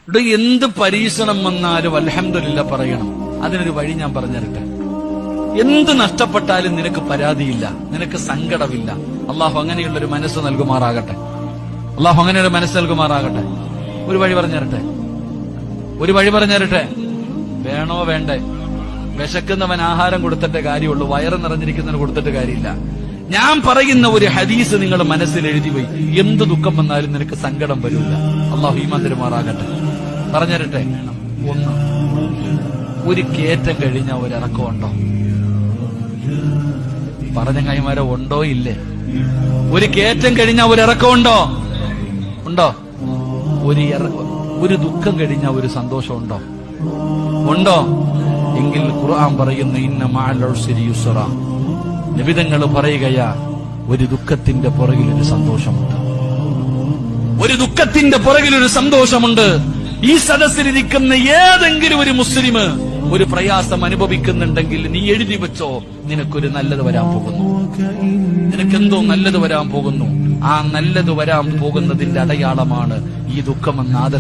ഇവിടെ എന്ത് പരീക്ഷണം വന്നാലും അൽഹംദുലില്ലാ പറയണം. അതിനൊരു വഴി ഞാൻ പറഞ്ഞുതരട്ടെ. എന്ത് നഷ്ടപ്പെട്ടാലും നിനക്ക് പരാതിയില്ല, നിനക്ക് സങ്കടമില്ല. അള്ളാഹു അങ്ങനെയുള്ളൊരു മനസ്സ് നൽകുമാറാകട്ടെ. അള്ളാഹു അങ്ങനെയൊരു മനസ്സ് നൽകുമാറാകട്ടെ. ഒരു വഴി പറഞ്ഞുതരട്ടെ, ഒരു വഴി പറഞ്ഞുതരട്ടെ. വേണോ വേണ്ടേ? വിശക്കുന്നവൻ ആഹാരം കൊടുത്തിട്ടേ കാര്യമുള്ളൂ, വയറ് നിറഞ്ഞിരിക്കുന്നവന് കൊടുത്തിട്ട് കാര്യമില്ല. ഞാൻ പറയുന്ന ഒരു ഹദീസ് നിങ്ങൾ മനസ്സിൽ എഴുതി പോയി. എന്ത് ദുഃഖം വന്നാലും നിനക്ക് സങ്കടം വരില്ല. അള്ളാഹു ഈമാൻ തരുമാറാകട്ടെ. പറഞ്ഞുതരട്ടെ. ഒന്ന്, ഒരു കയറ്റം കഴിഞ്ഞാൽ ഒരിറക്കമുണ്ടോ? പറഞ്ഞ കൈമാരെ ഉണ്ടോ ഇല്ലേ? ഒരു കയറ്റം കഴിഞ്ഞാൽ ഒരിറക്കമുണ്ടോ? ഉണ്ടോ? ഒരു ദുഃഖം കഴിഞ്ഞാൽ ഒരു സന്തോഷം ഉണ്ടോ? ഉണ്ടോ? എങ്കിൽ ഖുർആൻ പറയുന്നു ഇന്ന മഅൽ ഉസ്രി യുസ്റ. നബിതങ്ങൾ പറയുകയാ, ഒരു ദുഃഖത്തിന്റെ പുറകിൽ ഒരു സന്തോഷമുണ്ട്. ഒരു ദുഃഖത്തിന്റെ പുറകിൽ ഒരു സന്തോഷമുണ്ട്. ഈ സദസ്സിലിരിക്കുന്ന ഏതെങ്കിലും ഒരു മുസ്ലിം ഒരു പ്രയാസം അനുഭവിക്കുന്നുണ്ടെങ്കിൽ നീ എഴുതി വെച്ചോ, നിനക്കൊരു നല്ലത് വരാൻ പോകുന്നു. നിനക്കെന്തോ നല്ലത് വരാൻ പോകുന്നു. ആ നല്ലത് വരാൻ പോകുന്നതിന്റെ അടയാളമാണ് ഈ ദുഃഖമെന്ന് ആദര